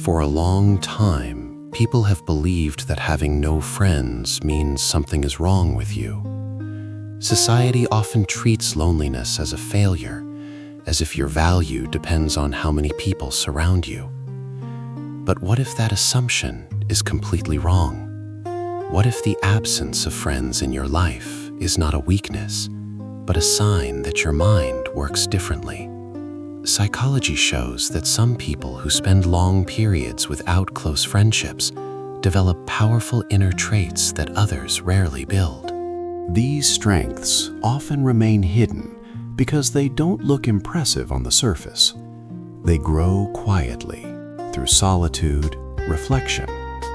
For a long time, people have believed that having no friends means something is wrong with you. Society often treats loneliness as a failure, as if your value depends on how many people surround you. But what if that assumption is completely wrong? What if the absence of friends in your life is not a weakness, but a sign that your mind works differently? Psychology shows that some people who spend long periods without close friendships develop powerful inner traits that others rarely build. These strengths often remain hidden because they don't look impressive on the surface. They grow quietly through solitude, reflection,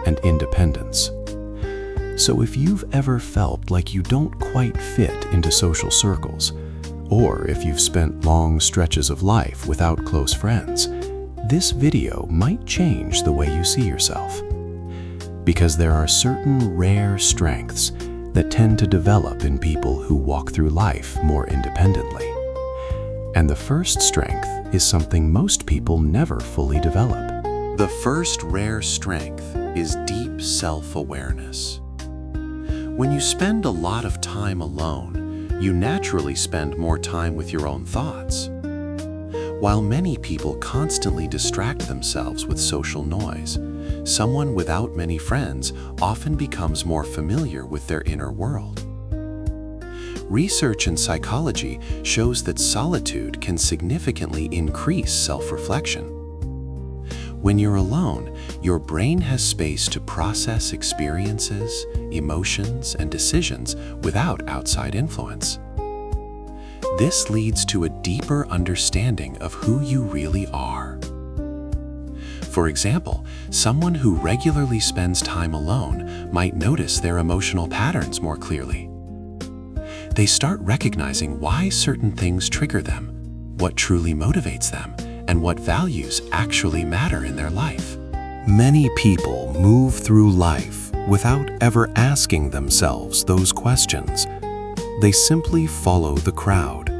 and independence. So if you've ever felt like you don't quite fit into social circles, or if you've spent long stretches of life without close friends, this video might change the way you see yourself. Because there are certain rare strengths that tend to develop in people who walk through life more independently. And the first strength is something most people never fully develop. The first rare strength is deep self-awareness. When you spend a lot of time alone, you naturally spend more time with your own thoughts. While many people constantly distract themselves with social noise, someone without many friends often becomes more familiar with their inner world. Research in psychology shows that solitude can significantly increase self-reflection. When you're alone, your brain has space to process experiences, emotions, and decisions without outside influence. This leads to a deeper understanding of who you really are. For example, someone who regularly spends time alone might notice their emotional patterns more clearly. They start recognizing why certain things trigger them, what truly motivates them, and what values actually matter in their life. Many people move through life without ever asking themselves those questions. They simply follow the crowd.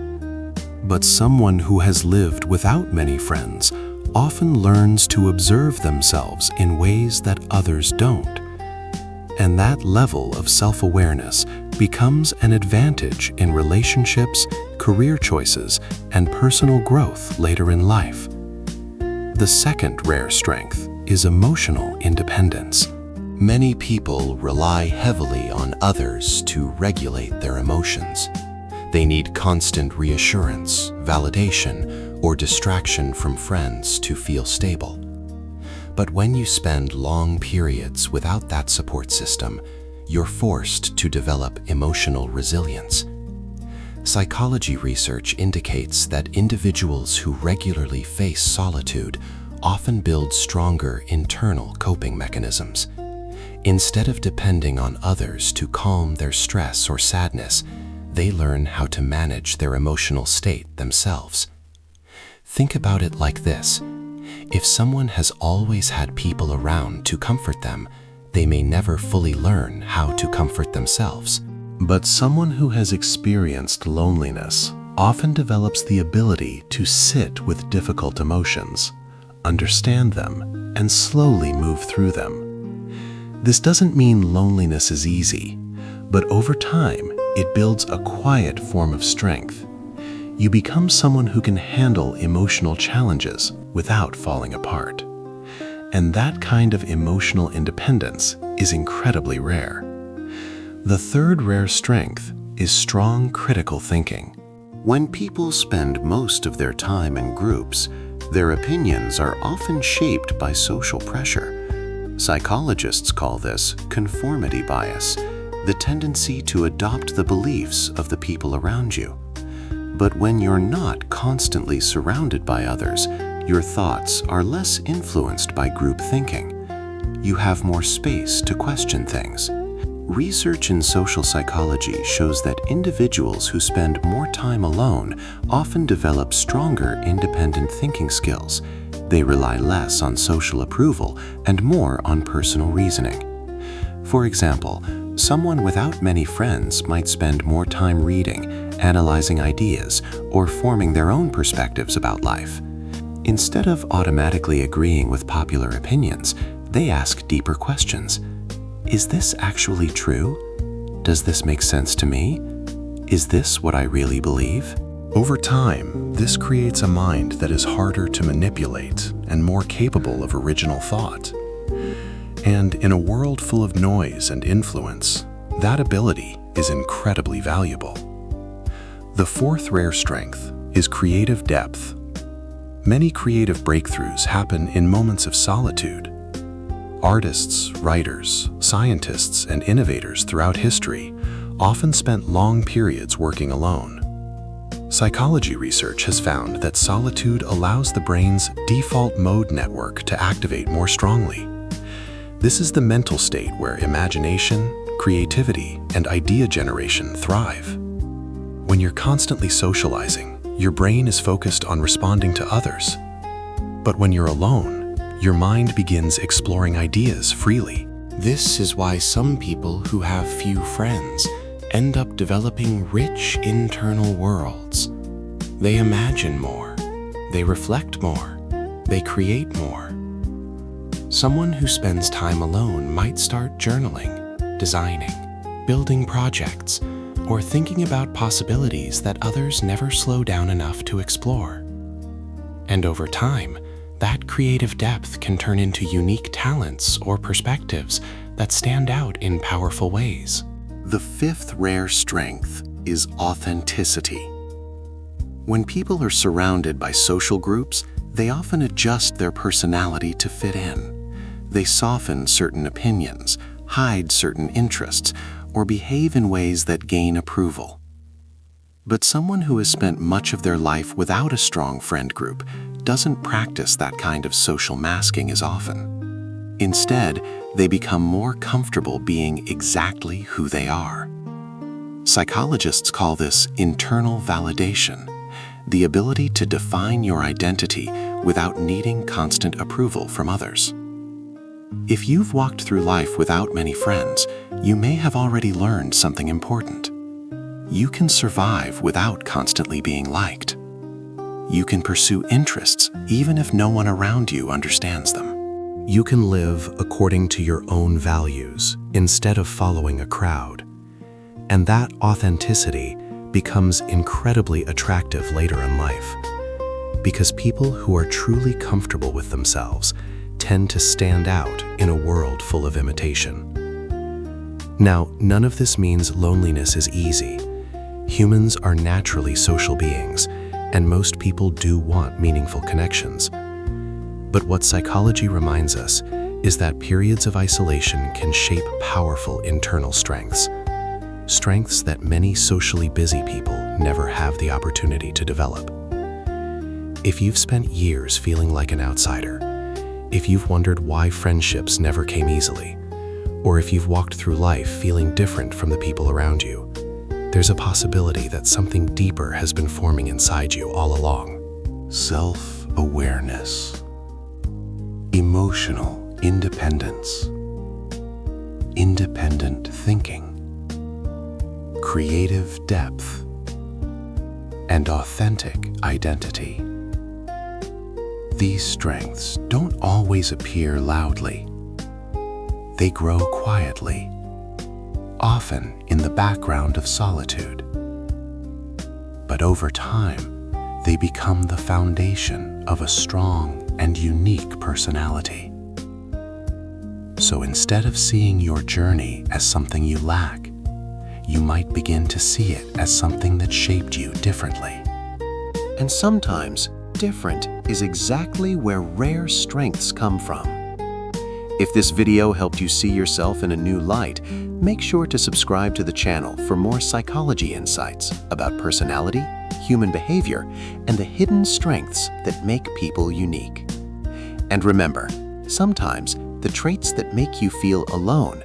But someone who has lived without many friends often learns to observe themselves in ways that others don't. And that level of self-awareness becomes an advantage in relationships, career choices, and personal growth later in life. The second rare strength is emotional independence. Many people rely heavily on others to regulate their emotions. They need constant reassurance, validation, or distraction from friends to feel stable. But when you spend long periods without that support system, you're forced to develop emotional resilience. Psychology research indicates that individuals who regularly face solitude often build stronger internal coping mechanisms. Instead of depending on others to calm their stress or sadness, they learn how to manage their emotional state themselves. Think about it like this. If someone has always had people around to comfort them, they may never fully learn how to comfort themselves. But someone who has experienced loneliness often develops the ability to sit with difficult emotions, understand them, and slowly move through them. This doesn't mean loneliness is easy, but over time, it builds a quiet form of strength. You become someone who can handle emotional challenges without falling apart. And that kind of emotional independence is incredibly rare. The third rare strength is strong critical thinking. When people spend most of their time in groups, their opinions are often shaped by social pressure. Psychologists call this conformity bias, the tendency to adopt the beliefs of the people around you. But when you're not constantly surrounded by others, your thoughts are less influenced by group thinking. You have more space to question things. Research in social psychology shows that individuals who spend more time alone often develop stronger independent thinking skills. They rely less on social approval and more on personal reasoning. For example, someone without many friends might spend more time reading, analyzing ideas, or forming their own perspectives about life. Instead of automatically agreeing with popular opinions, they ask deeper questions. Is this actually true? Does this make sense to me? Is this what I really believe? Over time, this creates a mind that is harder to manipulate and more capable of original thought. And in a world full of noise and influence, that ability is incredibly valuable. The fourth rare strength is creative depth. Many creative breakthroughs happen in moments of solitude. Artists, writers, scientists, and innovators throughout history often spent long periods working alone. Psychology research has found that solitude allows the brain's default mode network to activate more strongly. This is the mental state where imagination, creativity, and idea generation thrive. When you're constantly socializing, your brain is focused on responding to others. But when you're alone, your mind begins exploring ideas freely. This is why some people who have few friends end up developing rich internal worlds. They imagine more, they reflect more, they create more. Someone who spends time alone might start journaling, designing, building projects, or thinking about possibilities that others never slow down enough to explore. And over time, that creative depth can turn into unique talents or perspectives that stand out in powerful ways. The fifth rare strength is authenticity. When people are surrounded by social groups, they often adjust their personality to fit in. They soften certain opinions, hide certain interests, or behave in ways that gain approval. But someone who has spent much of their life without a strong friend group doesn't practice that kind of social masking as often. Instead, they become more comfortable being exactly who they are. Psychologists call this internal validation, the ability to define your identity without needing constant approval from others. If you've walked through life without many friends, you may have already learned something important. You can survive without constantly being liked. You can pursue interests even if no one around you understands them. You can live according to your own values instead of following a crowd. And that authenticity becomes incredibly attractive later in life, because people who are truly comfortable with themselves tend to stand out in a world full of imitation. Now, none of this means loneliness is easy. Humans are naturally social beings, and most people do want meaningful connections. But what psychology reminds us is that periods of isolation can shape powerful internal strengths, strengths that many socially busy people never have the opportunity to develop. If you've spent years feeling like an outsider, if you've wondered why friendships never came easily, or if you've walked through life feeling different from the people around you, there's a possibility that something deeper has been forming inside you all along. Self-awareness, emotional independence, independent thinking, creative depth, and authentic identity. These strengths don't always appear loudly. They grow quietly, often in the background of solitude. But over time, they become the foundation of a strong and unique personality. So instead of seeing your journey as something you lack, you might begin to see it as something that shaped you differently. And sometimes, different is exactly where rare strengths come from. If this video helped you see yourself in a new light, make sure to subscribe to the channel for more psychology insights about personality, human behavior, and the hidden strengths that make people unique. And remember, sometimes the traits that make you feel alone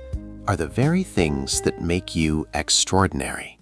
are the very things that make you extraordinary.